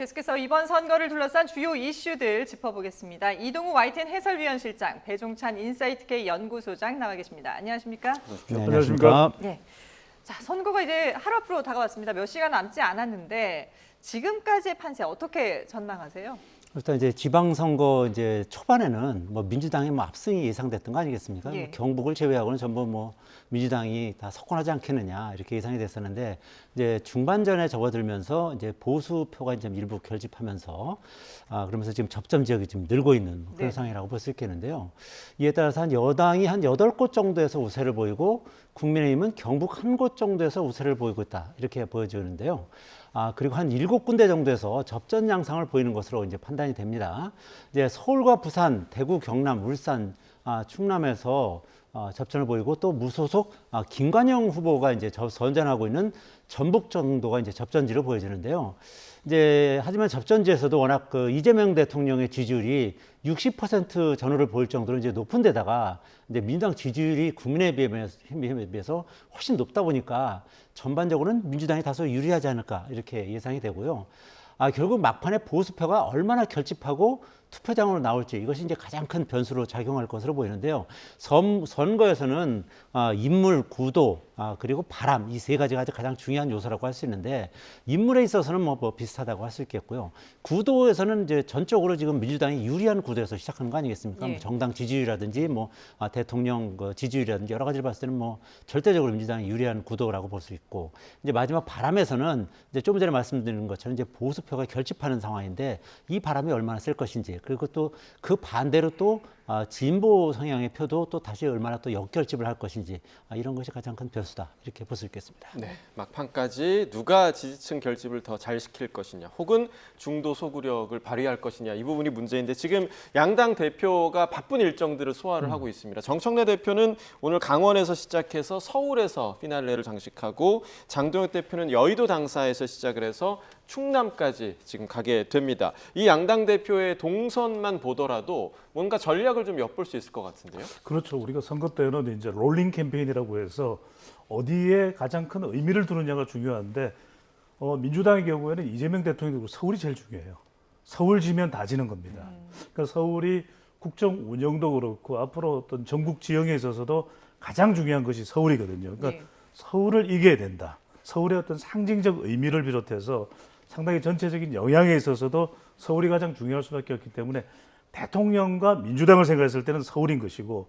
계속해서 이번 선거를 둘러싼 주요 이슈들 짚어보겠습니다. 이동우 YTN 해설위원실장, 배종찬 인사이트K 연구소장 나와 계십니다. 안녕하십니까? 네, 안녕하십니까? 네. 자, 선거가 이제 하루 앞으로 다가왔습니다. 몇 시간 남지 않았는데 지금까지의 판세 어떻게 전망하세요? 일단 이제 지방선거 이제 초반에는 뭐 민주당의 뭐 압승이 예상됐던 거 아니겠습니까? 예. 뭐 경북을 제외하고는 전부 뭐 민주당이 다 석권하지 않겠느냐 이렇게 예상이 됐었는데 이제 중반전에 접어들면서 이제 보수표가 이제 일부 결집하면서 그러면서 지금 접점 지역이 지금 늘고 있는 그런 네. 상황이라고 볼 수 있겠는데요. 이에 따라서 한 여당이 한 8곳 정도에서 우세를 보이고 국민의힘은 경북 1곳 정도에서 우세를 보이고 있다 이렇게 보여지는데요. 그리고 한 7군데 정도에서 접전 양상을 보이는 것으로 이제 판단이 됩니다. 이제 서울과 부산, 대구, 경남, 울산, 충남에서 접전을 보이고 또 무소속 김관영 후보가 이제 선전하고 있는 전북 정도가 이제 접전지로 보여지는데요. 이제 하지만 접전지에서도 워낙 그 이재명 대통령의 지지율이 60% 전후를 보일 정도로 이제 높은 데다가 이제 민주당 지지율이 국민의힘에 비해서 훨씬 높다 보니까 전반적으로는 민주당이 다소 유리하지 않을까 이렇게 예상이 되고요. 결국 막판에 보수표가 얼마나 결집하고 투표장으로 나올지 이것이 이제 가장 큰 변수로 작용할 것으로 보이는데요. 선거에서는 인물, 구도, 그리고 바람 이 세 가지가 가장 중요한 요소라고 할 수 있는데 인물에 있어서는 뭐 비슷하다고 할 수 있겠고요. 구도에서는 이제 전적으로 지금 민주당이 유리한 구도에서 시작하는 거 아니겠습니까? 예. 뭐 정당 지지율이라든지 뭐 대통령 지지율이라든지 여러 가지를 봤을 때는 뭐 절대적으로 민주당이 유리한 구도라고 볼 수 있고 이제 마지막 바람에서는 이제 좀 전에 말씀드린 것처럼 이제 보수표가 결집하는 상황인데 이 바람이 얼마나 셀 것인지 그리고 또 그 반대로 또 진보 성향의 표도 또 다시 얼마나 또 역결집을 할 것인지 이런 것이 가장 큰 변수다 이렇게 볼 수 있겠습니다. 네, 막판까지 누가 지지층 결집을 더 잘 시킬 것이냐 혹은 중도 소구력을 발휘할 것이냐 이 부분이 문제인데 지금 양당 대표가 바쁜 일정들을 소화를 하고 있습니다. 정청래 대표는 오늘 강원에서 시작해서 서울에서 피날레를 장식하고 장동혁 대표는 여의도 당사에서 시작을 해서 충남까지 지금 가게 됩니다. 이 양당 대표의 동선만 보더라도 뭔가 전략을 좀 엿볼 수 있을 것 같은데요. 그렇죠. 우리가 선거 때는 이제 롤링 캠페인이라고 해서 어디에 가장 큰 의미를 두느냐가 중요한데 민주당의 경우에는 이재명 대통령이 서울이 제일 중요해요. 서울 지면 다 지는 겁니다. 그러니까 서울이 국정 운영도 그렇고 앞으로 어떤 전국 지형에 있어서도 가장 중요한 것이 서울이거든요. 그러니까 네. 서울을 이겨야 된다. 서울의 어떤 상징적 의미를 비롯해서 상당히 전체적인 영향에 있어서도 서울이 가장 중요할 수밖에 없기 때문에 대통령과 민주당을 생각했을 때는 서울인 것이고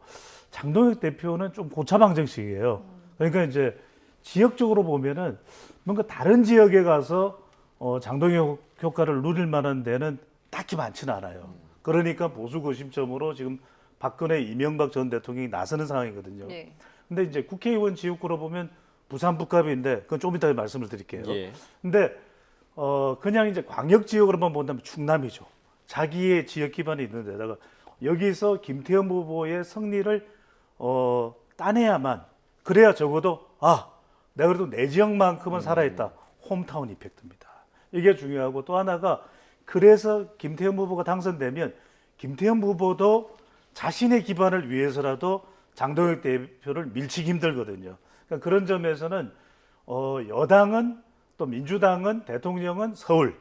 장동혁 대표는 좀 고차방정식이에요. 그러니까 이제 지역적으로 보면은 뭔가 다른 지역에 가서 장동혁 효과를 누릴 만한 데는 딱히 많지는 않아요. 그러니까 보수 고심점으로 지금 박근혜, 이명박 전 대통령이 나서는 상황이거든요. 네. 근데 이제 국회의원 지역구로 보면 부산 북갑인데 그건 좀 이따 말씀을 드릴게요. 예. 근데 그냥 이제 광역 지역으로만 본다면 충남이죠. 자기의 지역 기반이 있는 데다가 여기서 김태형 후보의 승리를 따내야만 그래야 적어도 내가 그래도 내 지역만큼은 살아있다. 홈타운 이펙트입니다. 이게 중요하고 또 하나가 그래서 김태형 후보가 당선되면 김태형 후보도 자신의 기반을 위해서라도 장동혁 대표를 밀치기 힘들거든요. 그러니까 그런 점에서는 여당은 또 민주당은 대통령은 서울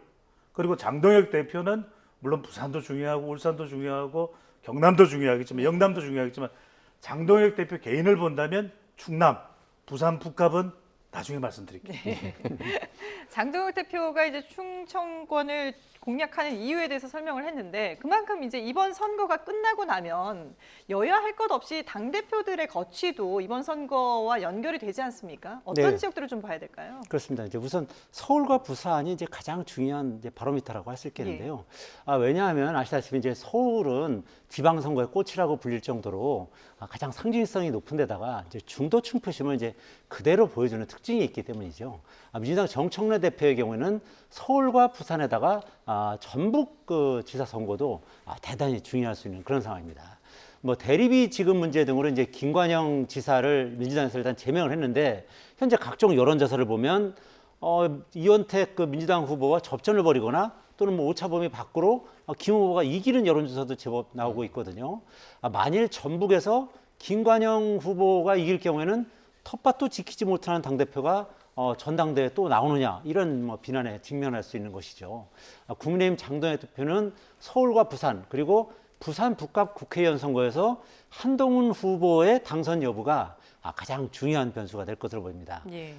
그리고 장동혁 대표는 물론 부산도 중요하고 울산도 중요하고 경남도 중요하겠지만 영남도 중요하겠지만 장동혁 대표 개인을 본다면 충남, 부산 북갑은 나중에 말씀드릴게요. 네. 장동혁 대표가 이제 충청권을 공략하는 이유에 대해서 설명을 했는데 그만큼 이제 이번 선거가 끝나고 나면 여야 할 것 없이 당 대표들의 거취도 이번 선거와 연결이 되지 않습니까? 어떤 네. 지역들을 좀 봐야 될까요? 그렇습니다. 이제 우선 서울과 부산이 이제 가장 중요한 이제 바로미터라고 할 수 있겠는데요. 왜냐하면 아시다시피 이제 서울은 지방선거의 꽃이라고 불릴 정도로 가장 상징성이 높은 데다가 이제 중도층 표심을 이제 그대로 보여주는 특징이 있기 때문이죠. 민주당 정청래 대표의 경우에는 서울과 부산에다가 전북 지사 선거도 대단히 중요할 수 있는 그런 상황입니다. 뭐 대립이 지금 문제 등으로 이제 김관영 지사를 민주당에서 일단 제명을 했는데 현재 각종 여론조사를 보면 이원택 민주당 후보와 접전을 벌이거나 또는 뭐 오차 범위 밖으로 김 후보가 이기는 여론조사도 제법 나오고 있거든요. 만일 전북에서 김관영 후보가 이길 경우에는 텃밭도 지키지 못하는 당대표가 전당대회 또 나오느냐 이런 뭐 비난에 직면할 수 있는 것이죠. 국민의힘 장동혁 대표는 서울과 부산 그리고 부산 북갑 국회의원 선거에서 한동훈 후보의 당선 여부가 가장 중요한 변수가 될 것으로 보입니다. 예.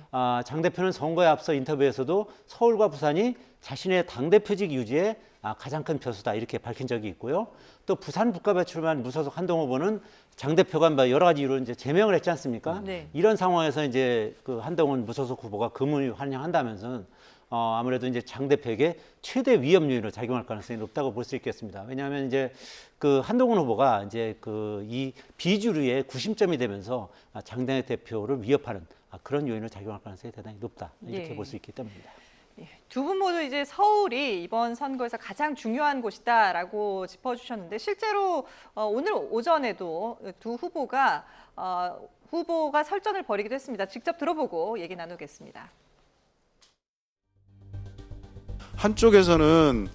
장 대표는 선거에 앞서 인터뷰에서도 서울과 부산이 자신의 당대표직 유지에 가장 큰 변수다 이렇게 밝힌 적이 있고요. 또 부산 북갑에 출마한 무소속 한동훈 후보는 장 대표가 여러 가지 이유로 이제 제명을 했지 않습니까? 네. 이런 상황에서 이제 그 한동훈 무소속 후보가 금을 환영한다면서는 아무래도 이제 장 대표에게 최대 위험 요인으로 작용할 가능성이 높다고 볼 수 있겠습니다. 왜냐하면 이제 그 한동훈 후보가 이제 그 이 비주류의 구심점이 되면서 장동혁 대표를 위협하는 그런 요인으로 작용할 가능성이 대단히 높다 이렇게 예. 볼 수 있기 때문입니다. 두 분 모두 이제 서울이 이번 선거에서 가장 중요한 곳이다라고 짚어주셨는데 실제로 오늘 오전에도 두 후보가 설전을 벌이기도 했습니다. 직접 들어보고 얘기 나누겠습니다. 한쪽에서는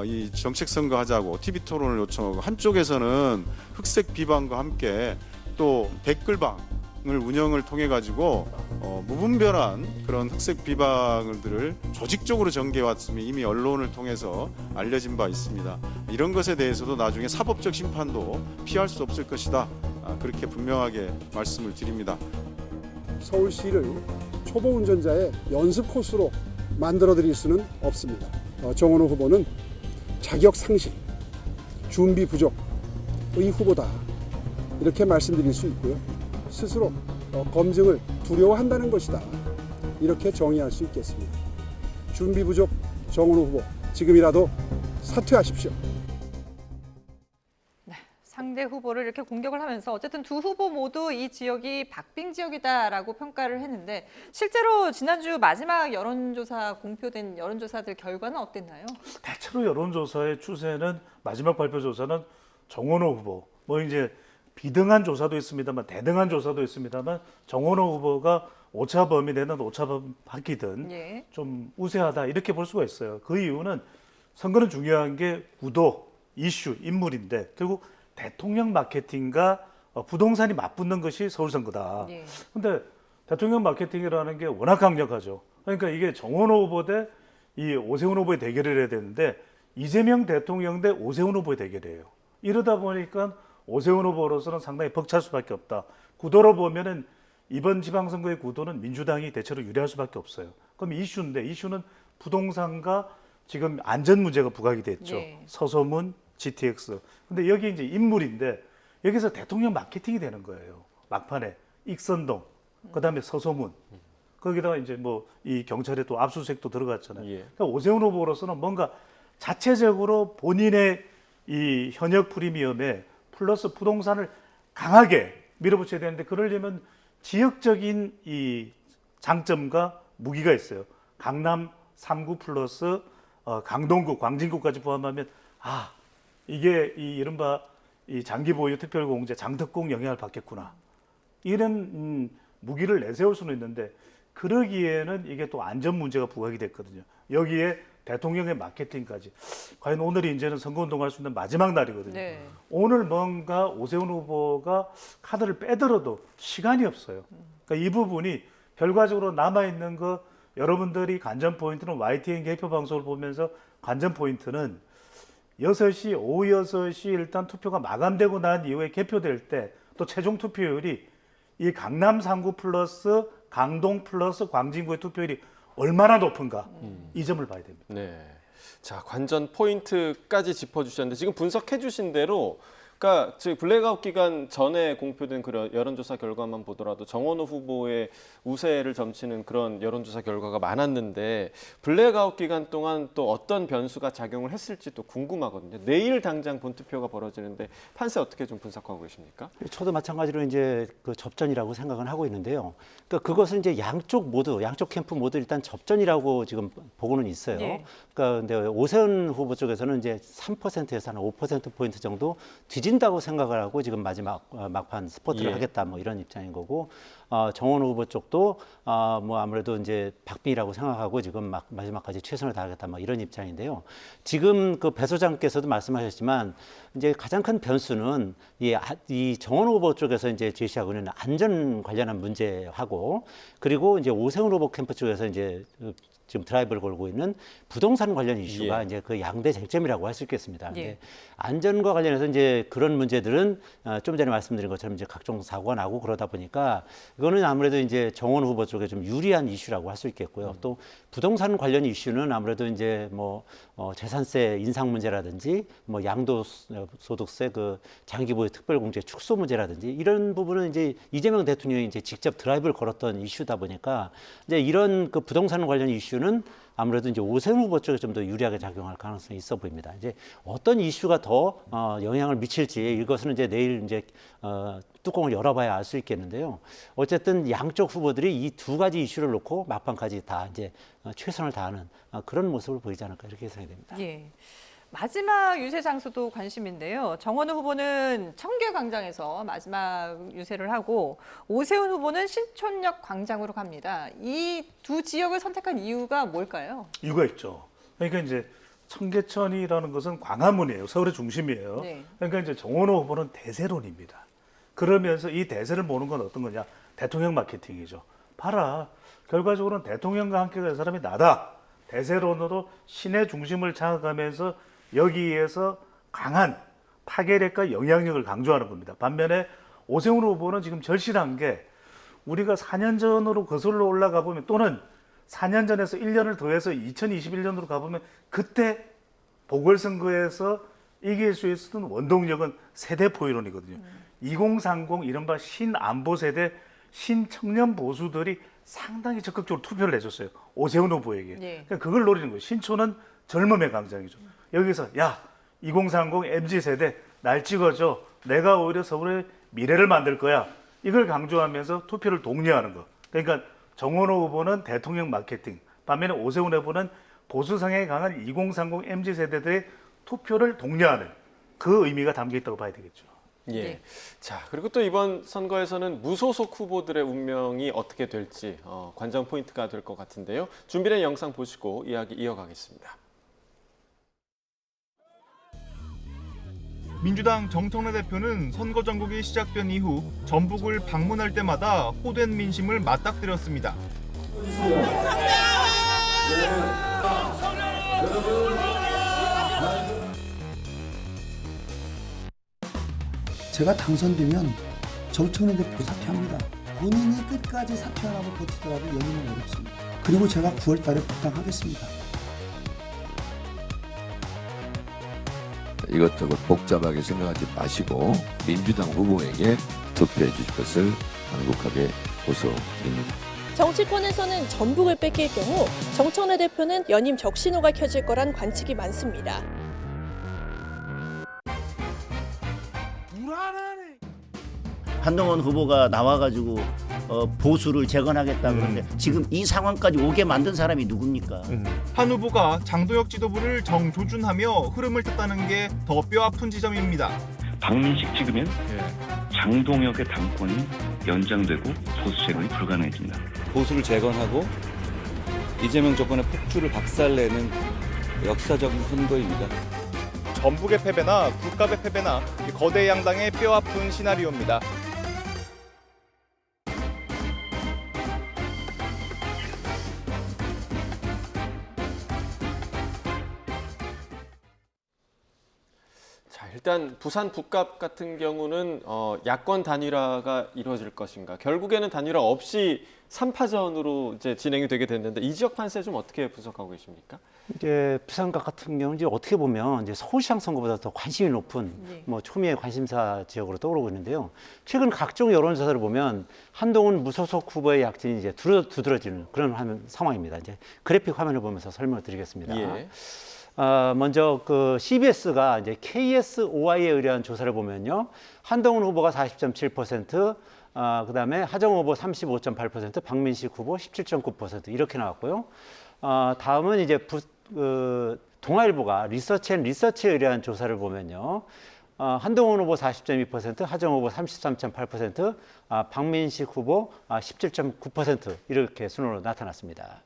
이 정책 선거 하자고 TV 토론을 요청하고 한쪽에서는 흑색 비방과 함께 또 댓글방을 운영을 통해 가지고 무분별한 그런 흑색 비방들을 조직적으로 전개해 왔으면 이미 언론을 통해서 알려진 바 있습니다. 이런 것에 대해서도 나중에 사법적 심판도 피할 수 없을 것이다. 그렇게 분명하게 말씀을 드립니다. 서울시를 초보 운전자의 연습 코스로 만들어드릴 수는 없습니다. 정원호 후보는 자격 상실, 준비 부족의 후보다 이렇게 말씀드릴 수 있고요. 스스로 검증을 두려워한다는 것이다 이렇게 정의할 수 있겠습니다. 준비 부족 정원호 후보 지금이라도 사퇴하십시오. 상대 후보를 이렇게 공격을 하면서 어쨌든 두 후보 모두 이 지역이 박빙 지역이다라고 평가를 했는데 실제로 지난주 마지막 여론조사 공표된 여론조사들 결과는 어땠나요? 대체로 여론조사의 추세는 마지막 발표 조사는 정원호 후보 뭐 이제 비등한 조사도 있습니다만 대등한 조사도 있습니다만 정원호 후보가 오차 범위 내는 오차 범위 바뀌든 예. 좀 우세하다 이렇게 볼 수가 있어요. 그 이유는 선거는 중요한 게 구도, 이슈, 인물인데 결국 대통령 마케팅과 부동산이 맞붙는 것이 서울 선거다. 그런데 대통령 마케팅이라는 게 워낙 강력하죠. 그러니까 이게 정원호 후보 대 이 오세훈 후보의 대결을 해야 되는데 이재명 대통령 대 오세훈 후보의 대결이에요. 이러다 보니까 오세훈 후보로서는 상당히 벅찰 수밖에 없다. 구도로 보면은 이번 지방선거의 구도는 민주당이 대체로 유리할 수밖에 없어요. 그럼 이슈인데 이슈는 부동산과 지금 안전 문제가 부각이 됐죠. 예. 서소문, GTX. 근데 여기 이제 인물인데 여기서 대통령 마케팅이 되는 거예요. 막판에 익선동, 그다음에 서소문. 거기다가 이제 뭐 이 경찰에 또 압수수색도 들어갔잖아요. 예. 그러니까 오세훈 후보로서는 뭔가 자체적으로 본인의 이 현역 프리미엄에 플러스 부동산을 강하게 밀어붙여야 되는데 그러려면 지역적인 이 장점과 무기가 있어요. 강남 3구 플러스 강동구, 광진구까지 포함하면 이게 이 이른바 이 장기 보유 특별공제 장특공 영향을 받겠구나. 이런 무기를 내세울 수는 있는데 그러기에는 이게 또 안전 문제가 부각이 됐거든요. 여기에 대통령의 마케팅까지. 과연 오늘이 이제는 선거운동할 수 있는 마지막 날이거든요. 네. 오늘 뭔가 오세훈 후보가 카드를 빼들어도 시간이 없어요. 그러니까 이 부분이 결과적으로 남아있는 거 여러분들이 관전 포인트는 YTN 개표 방송을 보면서 관전 포인트는 6시, 오후 6시 일단 투표가 마감되고 난 이후에 개표될 때 또 최종 투표율이 이 강남 3구 플러스 강동 플러스 광진구의 투표율이 얼마나 높은가 이 점을 봐야 됩니다. 네. 자, 관전 포인트까지 짚어주셨는데 지금 분석해 주신 대로 그러니까 블랙아웃 기간 전에 공표된 그런 여론조사 결과만 보더라도 정원호 후보의 우세를 점치는 그런 여론조사 결과가 많았는데 블랙아웃 기간 동안 또 어떤 변수가 작용을 했을지 또 궁금하거든요. 내일 당장 본투표가 벌어지는데 판세 어떻게 좀 분석하고 계십니까? 저도 마찬가지로 이제 그 접전이라고 생각은 하고 있는데요. 그러니까 그것은 이제 양쪽 캠프 모두 일단 접전이라고 지금 보고는 있어요. 네. 그러니까 근데 오세훈 후보 쪽에서는 이제 3%에서 한 5% 포인트 정도 뒤집 뒤진다고 생각을 하고 지금 마지막 막판 스포트를 예. 하겠다 뭐 이런 입장인 거고 정원호 후보 쪽도 뭐 아무래도 이제 박빙이라고 생각하고 지금 마지막까지 최선을 다하겠다 뭐 이런 입장인데요. 지금 그 배 소장께서도 말씀하셨지만 이제 가장 큰 변수는 이 정원호 후보 쪽에서 이제 제시하고 있는 안전 관련한 문제하고 그리고 이제 오세훈 후보 캠프 쪽에서 이제 지금 드라이브를 걸고 있는 부동산 관련 이슈가 이제 그 양대 쟁점이라고 할 수 있겠습니다. 예. 안전과 관련해서 이제 그런 문제들은 좀 전에 말씀드린 것처럼 이제 각종 사고가 나고 그러다 보니까 이거는 아무래도 이제 정원 후보 쪽에 좀 유리한 이슈라고 할 수 있겠고요. 또 부동산 관련 이슈는 아무래도 이제 뭐 재산세 인상 문제라든지 뭐 양도소득세 그 장기보유 특별공제 축소 문제라든지 이런 부분은 이제 이재명 대통령이 이제 직접 드라이브를 걸었던 이슈다 보니까 이제 이런 그 부동산 관련 이슈는 아무래도 이제 오세훈 후보 쪽에 좀 더 유리하게 작용할 가능성이 있어 보입니다. 이제 어떤 이슈가 더 영향을 미칠지 이것은 이제 내일 이제 뚜껑을 열어봐야 알 수 있겠는데요. 어쨌든 양쪽 후보들이 이 두 가지 이슈를 놓고 막판까지 다 이제 최선을 다하는 그런 모습을 보이지 않을까 이렇게 생각이 됩니다. 예. 마지막 유세 장소도 관심인데요. 정원호 후보는 청계광장에서 마지막 유세를 하고 오세훈 후보는 신촌역 광장으로 갑니다. 이 두 지역을 선택한 이유가 뭘까요? 이유가 있죠. 그러니까 이제 청계천이라는 것은 광화문이에요. 서울의 중심이에요. 네. 그러니까 이제 정원호 후보는 대세론입니다. 그러면서 이 대세를 모는 건 어떤 거냐? 대통령 마케팅이죠. 봐라. 결과적으로는 대통령과 함께 갈 사람이 나다. 대세론으로 시내 중심을 장악하면서 여기에서 강한 파괴력과 영향력을 강조하는 겁니다. 반면에 오세훈 후보는 지금 절실한 게 우리가 4년 전으로 거슬러 올라가 보면 또는 4년 전에서 1년을 더해서 2021년으로 가보면 그때 보궐선거에서 이길 수 있었던 원동력은 세대 포이론이거든요. 2030 이른바 신안보 세대 신청년 보수들이 상당히 적극적으로 투표를 해줬어요. 오세훈 후보에게. 네. 그러니까 그걸 노리는 거예요. 신촌은 젊음의 광장이죠. 여기서 야 2030 MZ 세대 날 찍어줘. 내가 오히려 서울의 미래를 만들 거야. 이걸 강조하면서 투표를 독려하는 거. 그러니까 정원호 후보는 대통령 마케팅, 반면에 오세훈 후보는 보수 성향이 강한 2030 MZ 세대들의 투표를 독려하는 그 의미가 담겨 있다고 봐야 되겠죠. 예. 네. 자, 그리고 또 이번 선거에서는 무소속 후보들의 운명이 어떻게 될지 관전 포인트가 될 것 같은데요. 준비된 영상 보시고 이야기 이어가겠습니다. 민주당 정청래 대표는 선거 전국이 시작된 이후 전북을 방문할 때마다 호된 민심을 맞닥뜨렸습니다. 제가 당선되면 정청래 대표 사퇴합니다. 본인이 끝까지 사퇴 안 하고 버티더라도 연임은 어렵습니다. 그리고 제가 9월 달에 복당하겠습니다. 이것저것 복잡하게 생각하지 마시고 민주당 후보에게 투표해 주실 것을 간곡하게 호소드립니다. 정치권에서는 전북을 뺏길 경우 정청래 대표는 연임 적신호가 켜질 거란 관측이 많습니다. 한동훈 후보가 나와가지고 보수를 재건하겠다 그러는데 지금 이 상황까지 오게 만든 사람이 누굽니까? 한 후보가 장도혁 지도부를 정조준하며 흐름을 탔다는 게 더 뼈아픈 지점입니다. 박민식 찍으면 장동혁의 당권이 연장되고 보수 재건이 불가능해집니다. 보수를 재건하고 이재명 정권의 폭주를 박살내는 역사적인 선거입니다. 전북의 패배나 국갑의 패배나 거대 양당의 뼈아픈 시나리오입니다. 자, 일단 부산 북갑 같은 경우는 야권 단일화가 이루어질 것인가. 결국에는 단일화 없이 3파전으로 이제 진행이 되게 됐는데 이 지역 판세 좀 어떻게 분석하고 계십니까? 이제 부산갑 같은 경우 이제 어떻게 보면 이제 서울시장 선거보다 더 관심이 높은 뭐 초미의 관심사 지역으로 떠오르고 있는데요. 최근 각종 여론조사를 보면 한동훈 무소속 후보의 약진이 이제 두드러지는 그런 상황입니다. 이제 그래픽 화면을 보면서 설명을 드리겠습니다. 예. 먼저 그 CBS가 이제 KSOI에 의뢰한 조사를 보면요. 한동훈 후보가 40.7%, 그다음에 하정우 후보 35.8%, 박민식 후보 17.9% 이렇게 나왔고요. 다음은 이제 동아일보가 리서치앤리서치에 의뢰한 조사를 보면요. 한동훈 후보 40.2%, 하정우 후보 33.8%, 박민식 후보 17.9% 이렇게 순으로 나타났습니다.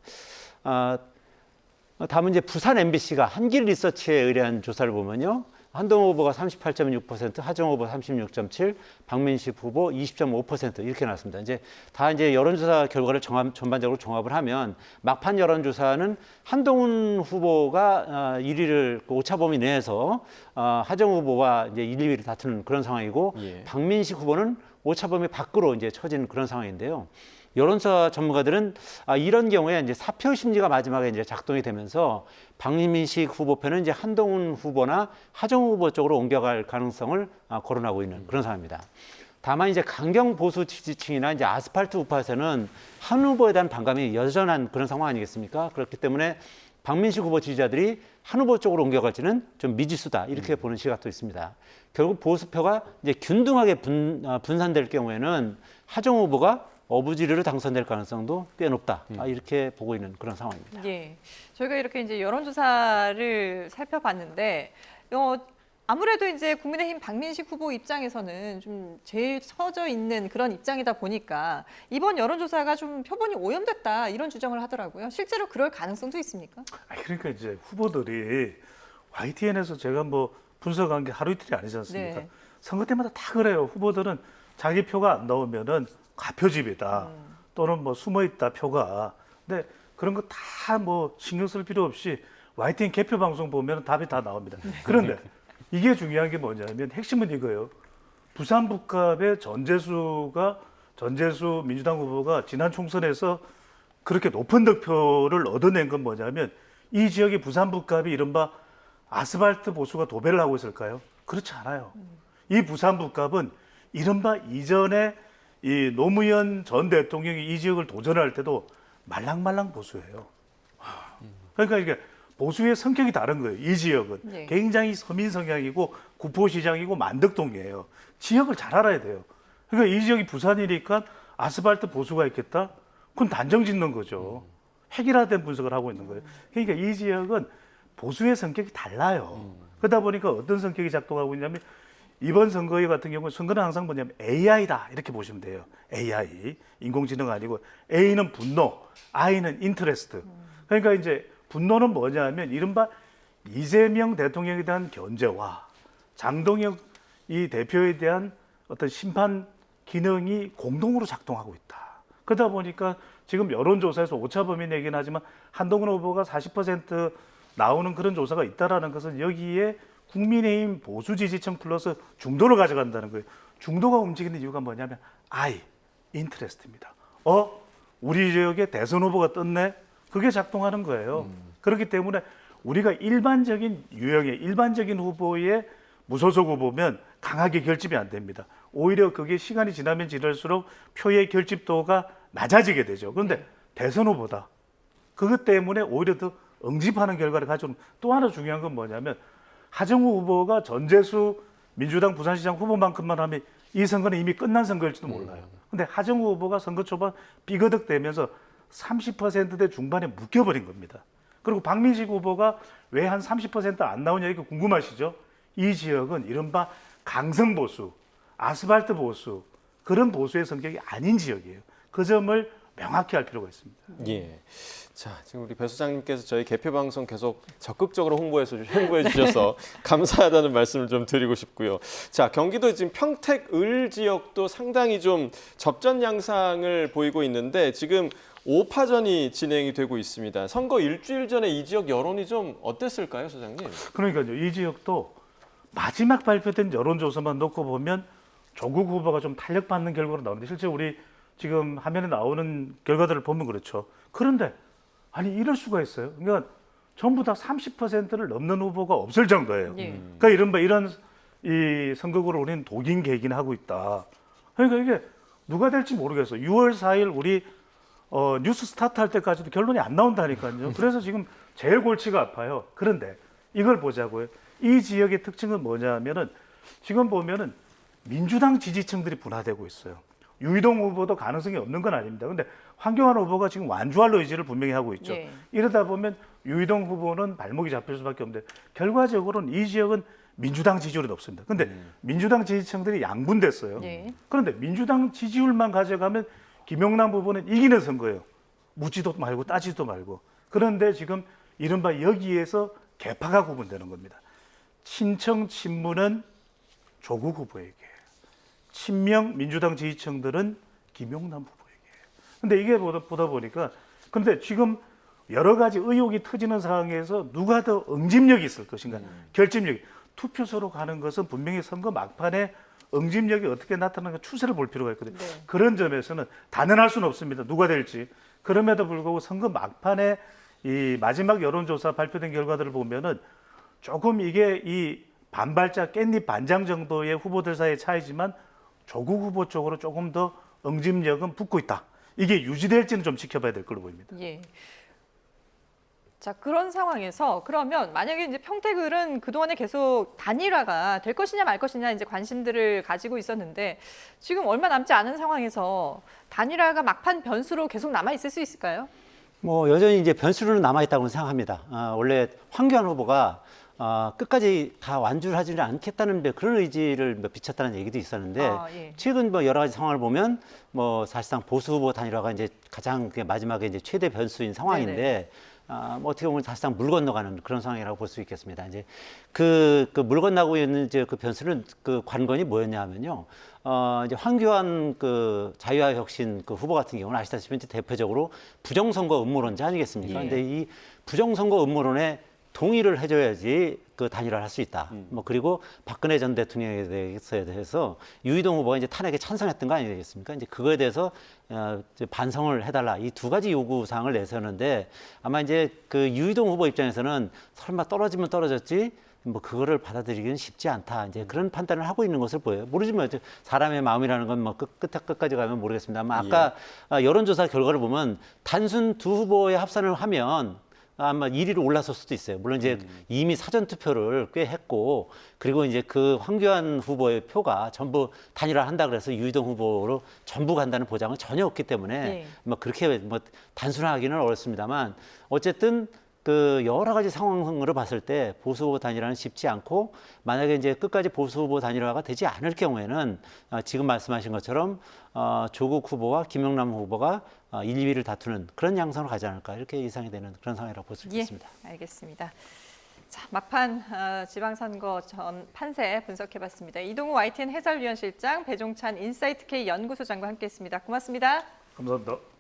다음은 이제 부산 MBC가 한길 리서치에 의뢰한 조사를 보면요. 한동훈 후보가 38.6%, 하정우 후보 36.7%, 박민식 후보 20.5% 이렇게 나왔습니다. 이제 다 이제 여론조사 결과를 전반적으로 종합을 하면 막판 여론조사는 한동훈 후보가 1위를 오차 범위 내에서 하정우 후보와 이제 1, 2위를 다투는 그런 상황이고 박민식 후보는 오차 범위 밖으로 이제 처진 그런 상황인데요. 여론조사 전문가들은 이런 경우에 이제 사표 심리가 마지막에 이제 작동이 되면서 박민식 후보 편은 이제 한동훈 후보나 하정우 후보 쪽으로 옮겨갈 가능성을 거론하고 있는 그런 상황입니다. 다만 이제 강경 보수 지지층이나 이제 아스팔트 우파에서는 한 후보에 대한 반감이 여전한 그런 상황 아니겠습니까? 그렇기 때문에 박민식 후보 지지자들이 한 후보 쪽으로 옮겨갈지는 좀 미지수다 이렇게 보는 시각도 있습니다. 결국 보수표가 이제 균등하게 분산될 경우에는 하정우 후보가 어부지리로 당선될 가능성도 꽤 높다. 이렇게 보고 있는 그런 상황입니다. 예, 저희가 이렇게 이제 여론조사를 살펴봤는데 아무래도 이제 국민의힘 박민식 후보 입장에서는 좀 제일 처져 있는 그런 입장이다 보니까 이번 여론조사가 좀 표본이 오염됐다 이런 주장을 하더라고요. 실제로 그럴 가능성도 있습니까? 그러니까 이제 후보들이 YTN에서 제가 뭐 분석한 게 하루 이틀이 아니지 않습니까? 네. 선거 때마다 다 그래요. 후보들은 자기 표가 안 나오면은 가표집이다 또는 뭐 숨어있다 표가. 근데 그런 거 다 뭐 신경 쓸 필요 없이 YTN 개표 방송 보면 답이 다 나옵니다. 그런데 이게 중요한 게 뭐냐면 핵심은 이거예요. 부산 북갑의 전재수 민주당 후보가 지난 총선에서 그렇게 높은 득표를 얻어낸 건 뭐냐면 이 지역의 부산 북갑이 이른바 아스팔트 보수가 도배를 하고 있을까요? 그렇지 않아요. 이 부산 북갑은 이른바 이전에 이 노무현 전 대통령이 이 지역을 도전할 때도 말랑말랑 보수예요. 그러니까 이게 보수의 성격이 다른 거예요. 이 지역은 네. 굉장히 서민 성향이고 구포시장이고 만덕동이에요. 지역을 잘 알아야 돼요. 그러니까 이 지역이 부산이니까 아스팔트 보수가 있겠다? 그건 단정 짓는 거죠. 획일화된 분석을 하고 있는 거예요. 그러니까 이 지역은 보수의 성격이 달라요. 그러다 보니까 어떤 성격이 작동하고 있냐면 이번 선거 같은 경우는 선거는 항상 뭐냐면 AI다 이렇게 보시면 돼요. AI, 인공지능 아니고 A는 분노, I는 인터레스트. 그러니까 이제 분노는 뭐냐면 이른바 이재명 대통령에 대한 견제와 장동혁 이 대표에 대한 어떤 심판 기능이 공동으로 작동하고 있다. 그러다 보니까 지금 여론조사에서 오차 범위 내긴 하지만 한동훈 후보가 40% 나오는 그런 조사가 있다라는 것은 여기에 국민의힘 보수 지지층 플러스 중도를 가져간다는 거예요. 중도가 움직이는 이유가 뭐냐면 인트레스트입니다. 우리 지역에 대선 후보가 떴네? 그게 작동하는 거예요. 그렇기 때문에 우리가 일반적인 유형의 일반적인 후보의 무소속 후보면 강하게 결집이 안 됩니다. 오히려 그게 시간이 지나면 지날수록 표의 결집도가 낮아지게 되죠. 그런데 대선 후보다. 그것 때문에 오히려 더 응집하는 결과를 가져오는 또 하나 중요한 건 뭐냐면 하정우 후보가 전재수 민주당 부산시장 후보만큼만 하면 이 선거는 이미 끝난 선거일지도 몰라요. 근데 하정우 후보가 선거 초반 삐거덕대면서 30%대 중반에 묶여버린 겁니다. 그리고 박민식 후보가 왜 한 30% 안 나오냐 이거 궁금하시죠? 이 지역은 이른바 강성 보수, 아스팔트 보수 그런 보수의 성격이 아닌 지역이에요. 그 점을 명확히 할 필요가 있습니다. 예. 자, 지금 우리 배 소장님께서 저희 개표 방송 계속 적극적으로 홍보해 주셔서 감사하다는 말씀을 좀 드리고 싶고요. 자, 경기도 지금 평택 을 지역도 상당히 좀 접전 양상을 보이고 있는데 지금 5파전이 진행이 되고 있습니다. 선거 일주일 전에 이 지역 여론이 좀 어땠을까요, 소장님? 그러니까요. 이 지역도 마지막 발표된 여론조사만 놓고 보면 조국 후보가 좀 탄력받는 결과로 나오는데 실제 우리 지금 화면에 나오는 결과들을 보면 그렇죠. 그런데 아니 이럴 수가 있어요. 그러니까 전부 다 30%를 넘는 후보가 없을 정도예요. 그러니까 이런 이 선거구를 우리는 독인 개긴하고 있다. 그러니까 이게 누가 될지 모르겠어요. 6월 4일 우리 뉴스 스타트 할 때까지도 결론이 안 나온다니까요. 그래서 지금 제일 골치가 아파요. 그런데 이걸 보자고요. 이 지역의 특징은 뭐냐면은 지금 보면은 민주당 지지층들이 분화되고 있어요. 유이동 후보도 가능성이 없는 건 아닙니다. 근데 황교안 후보가 지금 완주할 의지를 분명히 하고 있죠. 이러다 보면 유이동 후보는 발목이 잡힐 수밖에 없는데 결과적으로는 이 지역은 민주당 지지율이 높습니다. 근데 민주당 지지층들이 양분됐어요. 예. 그런데 민주당 지지율만 가져가면 김용남 후보는 이기는 선거예요. 묻지도 말고 따지도 말고. 그런데 지금 이른바 여기에서 개파가 구분되는 겁니다. 친청 친문은 조국 후보에게, 친명 민주당 지지층들은 김용남 후보에게. 근데 이게 보다 보니까 근데 지금 여러 가지 의혹이 터지는 상황에서 누가 더 응집력이 있을 것인가, 결집력이. 투표소로 가는 것은 분명히 선거 막판에 응집력이 어떻게 나타나는가 추세를 볼 필요가 있거든요. 네. 그런 점에서는 단언할 수는 없습니다. 누가 될지. 그럼에도 불구하고 선거 막판에 이 마지막 여론조사 발표된 결과들을 보면은 조금 이게 이 반발자 깻잎 반장 정도의 후보들 사이의 차이지만 조국 후보 쪽으로 조금 더 응집력은 붙고 있다. 이게 유지될지는 좀 지켜봐야 될 걸로 보입니다. 예. 자, 그런 상황에서 그러면 만약에 이제 평택을은 그동안에 계속 단일화가 될 것이냐 말 것이냐 이제 관심들을 가지고 있었는데 지금 얼마 남지 않은 상황에서 단일화가 막판 변수로 계속 남아 있을 수 있을까요? 뭐 여전히 이제 변수로는 남아 있다고 생각합니다. 원래 황교안 후보가 끝까지 다 완주를 하지는 않겠다는 그런 의지를 비쳤다는 얘기도 있었는데 예. 최근 뭐 여러 가지 상황을 보면 뭐 사실상 보수 후보 단일화가 이제 가장 마지막에 이제 최대 변수인 상황인데 뭐 어떻게 보면 사실상 물 건너가는 그런 상황이라고 볼 수 있겠습니다. 이제 그 물 건너고 있는 이제 그 변수는 그 관건이 뭐였냐면요. 이제 황교안 그 자유화혁신 그 후보 같은 경우는 아시다시피 이제 대표적으로 부정선거 음모론자 아니겠습니까? 예. 근데 이 부정선거 음모론에 동의를 해줘야지 그 단일화를 할 수 있다. 뭐 그리고 박근혜 전 대통령에 대해서 유이동 후보가 이제 탄핵에 찬성했던 거 아니겠습니까? 이제 그거에 대해서 이제 반성을 해달라 이 두 가지 요구 사항을 내세웠는데 아마 이제 그 유이동 후보 입장에서는 설마 떨어지면 떨어졌지. 뭐 그거를 받아들이기는 쉽지 않다. 이제 그런 판단을 하고 있는 것을 보여요. 모르지만 사람의 마음이라는 건 뭐 끝까지 가면 모르겠습니다. 아마 아까 여론조사 결과를 보면 단순 두 후보의 합산을 하면 아마 1위로 올라설 수도 있어요. 물론 이제 이미 사전 투표를 꽤 했고 그리고 이제 그 황교안 후보의 표가 전부 단일화 한다 그래서 유이동 후보로 전부 간다는 보장은 전혀 없기 때문에 네. 뭐 그렇게 뭐 단순하기는 어렵습니다만 어쨌든 그 여러 가지 상황으로 봤을 때 보수 후보 단일화는 쉽지 않고 만약에 이제 끝까지 보수 후보 단일화가 되지 않을 경우에는 지금 말씀하신 것처럼 조국 후보와 김용남 후보가 1, 2위를 다투는 그런 양상으로 가지 않을까 이렇게 예상이 되는 그런 상황이라고 볼 수 있겠습니다. 예, 알겠습니다. 자, 막판 지방선거 전 판세 분석해봤습니다. 이동우 YTN 해설위원실장, 배종찬 인사이트K 연구소장과 함께했습니다. 고맙습니다. 감사합니다.